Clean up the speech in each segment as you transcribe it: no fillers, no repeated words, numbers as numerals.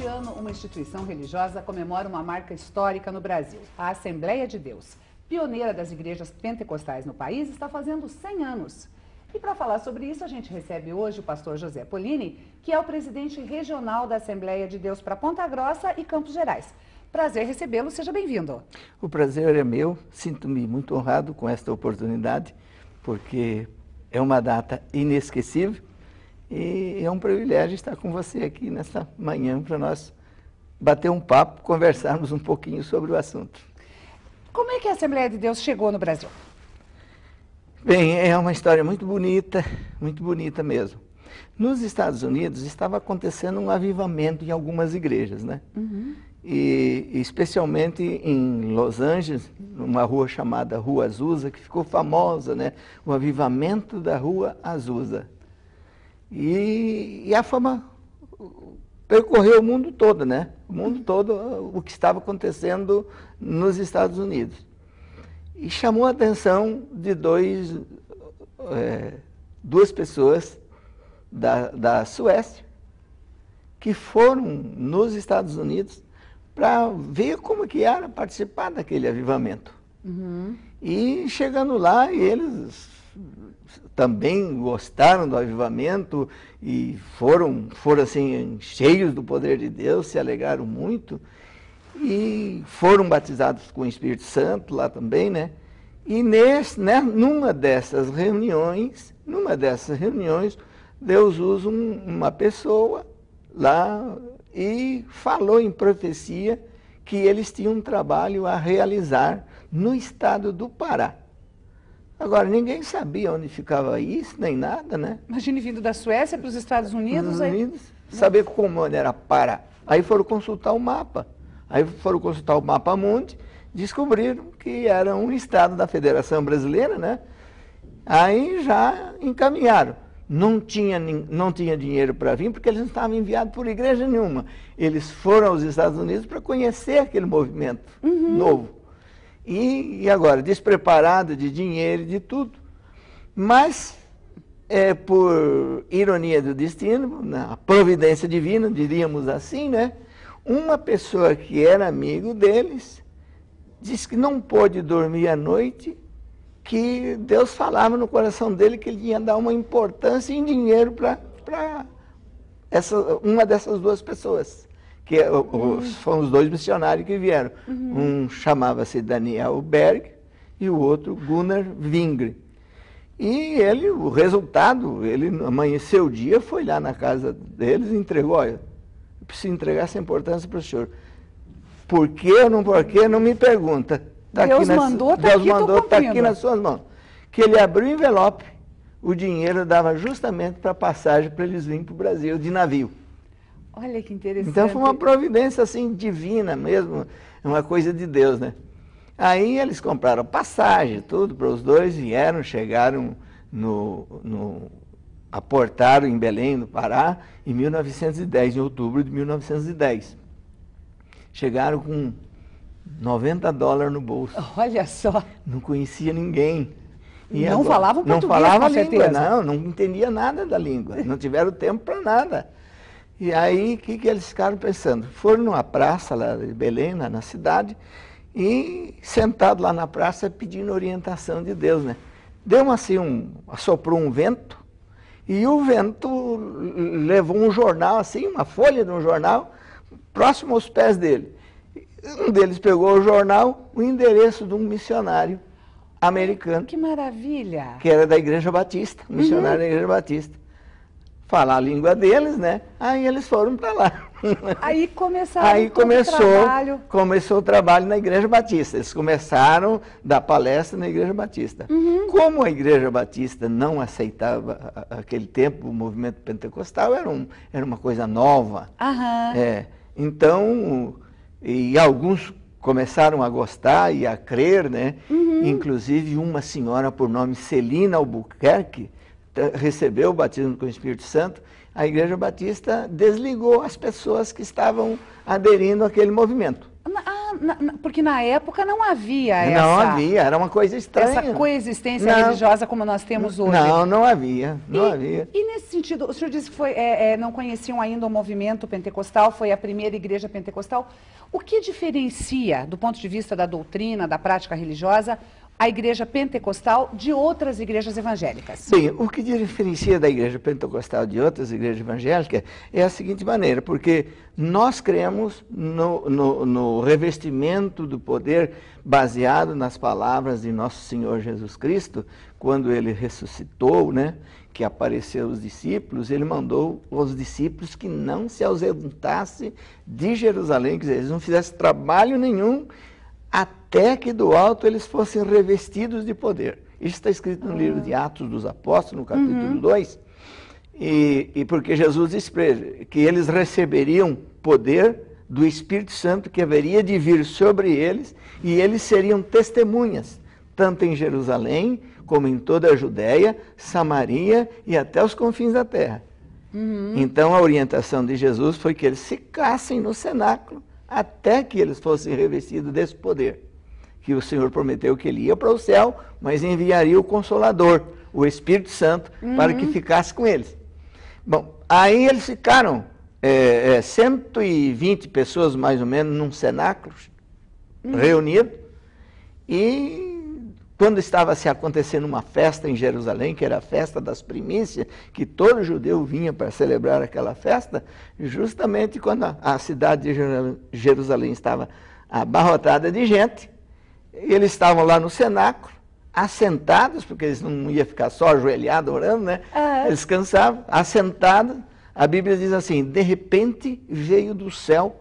Este ano, uma instituição religiosa comemora uma marca histórica no Brasil. A Assembleia de Deus, pioneira das igrejas pentecostais no país, está fazendo 100 anos. E para falar sobre isso, a gente recebe hoje o pastor José Polini, que é o presidente regional da Assembleia de Deus para Ponta Grossa e Campos Gerais. Prazer recebê-lo, seja bem-vindo. O prazer é meu, sinto-me muito honrado com esta oportunidade, porque é uma data inesquecível e é um privilégio estar com você aqui nesta manhã para nós bater um papo, conversarmos um pouquinho sobre o assunto. Como é que a Assembleia de Deus chegou no Brasil? Bem, é uma história muito bonita mesmo. Nos Estados Unidos estava acontecendo um avivamento em algumas igrejas, né? E especialmente em Los Angeles, numa rua chamada Rua Azusa, que ficou famosa, né? O avivamento da Rua Azusa. E a fama percorreu o mundo todo, né? O mundo todo, o que estava acontecendo nos Estados Unidos. E chamou a atenção de duas pessoas da Suécia, que foram nos Estados Unidos para ver como que era participar daquele avivamento. E chegando lá, eles também gostaram do avivamento e foram assim, cheios do poder de Deus, se alegraram muito e foram batizados com o Espírito Santo lá também, né? E numa dessas reuniões, Deus usa uma pessoa lá e falou em profecia que eles tinham um trabalho a realizar no estado do Pará. Agora, ninguém sabia onde ficava isso, nem nada, né? Imagine vindo da Suécia para os Estados Unidos. Saber como era Pará. Aí foram consultar o mapa. Aí foram consultar o mapa mundi, descobriram que era um estado da Federação Brasileira, né? Aí já encaminharam. Não tinha dinheiro para vir, porque eles não estavam enviados por igreja nenhuma. Eles foram aos Estados Unidos para conhecer aquele movimento novo. E agora, despreparado de dinheiro e de tudo. Mas, por ironia do destino, na providência divina, diríamos assim, né? Uma pessoa que era amigo deles disse que não pôde dormir à noite, que Deus falava no coração dele que ele ia dar uma importância em dinheiro para uma dessas duas pessoas, que foram os dois missionários que vieram. Um chamava-se Daniel Berg e o outro Gunnar Wingre. E o resultado, ele amanheceu o dia, foi lá na casa deles e entregou, olha, eu preciso entregar essa importância para o senhor. Por quê ou não por quê, não me pergunta. Deus mandou, está aqui nas suas mãos. Que ele abriu o envelope, o dinheiro dava justamente para passagem para eles virem para o Brasil de navio. Olha que interessante. Então foi uma providência assim divina mesmo, uma coisa de Deus, né? Aí eles compraram passagem, tudo para os dois, vieram, chegaram aportaram em Belém, no Pará, em 1910, em outubro de 1910. Chegaram com $90 no bolso. Olha só. Não conhecia ninguém. E não falavam português, não falava com certeza. Não entendia nada da língua. Não tiveram tempo para nada. E aí, o que eles ficaram pensando? Foram numa praça lá de Belém, lá na cidade, e sentado lá na praça pedindo orientação de Deus, né? Deu assim, assoprou um vento, e o vento levou um jornal, assim, uma folha de um jornal, próximo aos pés dele. Um deles pegou o jornal, o endereço de um missionário americano. Que maravilha! Que era da Igreja Batista, missionário da Igreja Batista. Falar a língua deles, né? Aí eles foram para lá. Aí começou o trabalho na Igreja Batista. Eles começaram a dar palestra na Igreja Batista. Como a Igreja Batista não aceitava aquele tempo o movimento pentecostal, era uma coisa nova. Então, e alguns começaram a gostar e a crer, né? Inclusive uma senhora por nome Celina Albuquerque recebeu o batismo com o Espírito Santo. A Igreja Batista desligou as pessoas que estavam aderindo àquele movimento. porque na época não havia Não havia, era uma coisa estranha. Essa coexistência religiosa como nós temos hoje. Não havia, não havia. E nesse sentido, o senhor disse que não conheciam ainda o movimento pentecostal, foi a primeira igreja pentecostal. O que diferencia, do ponto de vista da doutrina, da prática religiosa, a igreja pentecostal de outras igrejas evangélicas? Bem, o que diferencia da igreja pentecostal de outras igrejas evangélicas é a seguinte maneira, porque nós cremos no revestimento do poder baseado nas palavras de nosso Senhor Jesus Cristo, quando ele ressuscitou, né, que apareceu aos discípulos, ele mandou aos discípulos que não se ausentassem de Jerusalém, quer dizer, eles não fizessem trabalho nenhum, até que do alto eles fossem revestidos de poder. Isso está escrito no livro de Atos dos Apóstolos, no capítulo 2, e porque Jesus disse para eles que eles receberiam poder do Espírito Santo que haveria de vir sobre eles, e eles seriam testemunhas, tanto em Jerusalém, como em toda a Judéia, Samaria e até os confins da terra. Então a orientação de Jesus foi que eles ficassem no cenáculo, até que eles fossem revestidos desse poder, que o Senhor prometeu que ele ia para o céu, mas enviaria o Consolador, o Espírito Santo, para que ficasse com eles. Bom, aí eles ficaram 120 pessoas, mais ou menos, num cenáculo, reunidos, e quando estava se acontecendo uma festa em Jerusalém, que era a festa das primícias, que todo judeu vinha para celebrar aquela festa, justamente quando a cidade de Jerusalém estava abarrotada de gente, eles estavam lá no cenáculo, assentados, porque eles não iam ficar só ajoelhados orando, né? Eles cansavam, assentados. A Bíblia diz assim, de repente veio do céu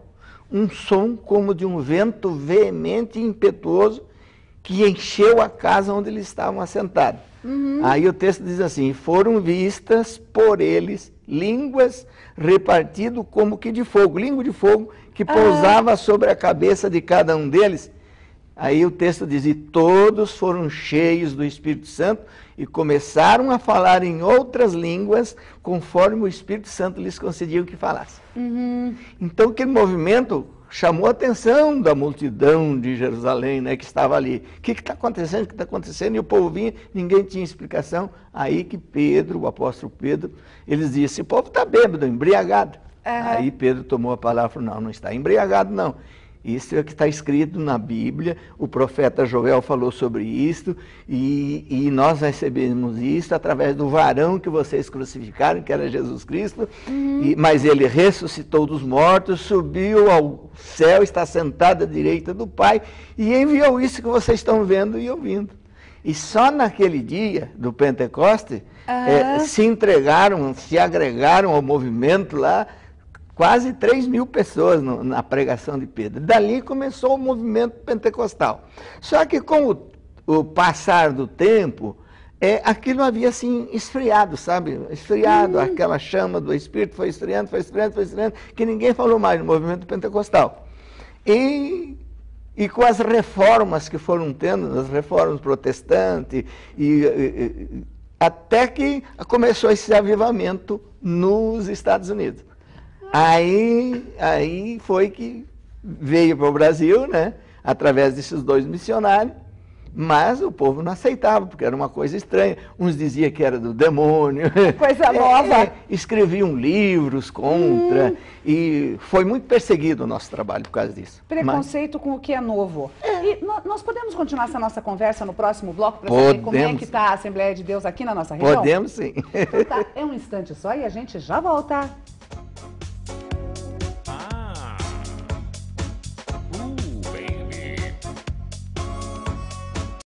um som como de um vento veemente e impetuoso, que encheu a casa onde eles estavam assentados. Aí o texto diz assim, foram vistas por eles línguas repartidas como que de fogo, língua de fogo que pousava sobre a cabeça de cada um deles. Aí o texto diz, e todos foram cheios do Espírito Santo e começaram a falar em outras línguas, conforme o Espírito Santo lhes concedia que falassem. Então aquele movimento chamou a atenção da multidão de Jerusalém, né, que estava ali. O que está acontecendo? O que está acontecendo? E o povo vinha, ninguém tinha explicação. Aí que Pedro, o apóstolo Pedro, eles disseram, o povo está bêbado, embriagado. Aí Pedro tomou a palavra e falou, não está embriagado não. Isso é o que está escrito na Bíblia, o profeta Joel falou sobre isso, e nós recebemos isso através do varão que vocês crucificaram, que era Jesus Cristo, mas ele ressuscitou dos mortos, subiu ao céu, está sentado à direita do Pai, e enviou isso que vocês estão vendo e ouvindo. E só naquele dia do Pentecoste, se entregaram, se agregaram ao movimento lá, quase 3.000 pessoas na pregação de Pedro. Dali começou o movimento pentecostal. Só que com o passar do tempo, aquilo havia assim esfriado, sabe? Esfriado, aquela chama do Espírito foi esfriando, que ninguém falou mais no movimento pentecostal. E com as reformas que foram tendo, as reformas protestantes, até que começou esse avivamento nos Estados Unidos. Aí foi que veio para o Brasil, né, através desses 2 missionários, mas o povo não aceitava, porque era uma coisa estranha. Uns diziam que era do demônio. Coisa nova. Escreviam livros contra, e foi muito perseguido o nosso trabalho por causa disso. Preconceito com o que é novo. E nós podemos continuar essa nossa conversa no próximo bloco para saber como é que está a Assembleia de Deus aqui na nossa região? Podemos sim. Então tá, é um instante só e a gente já volta.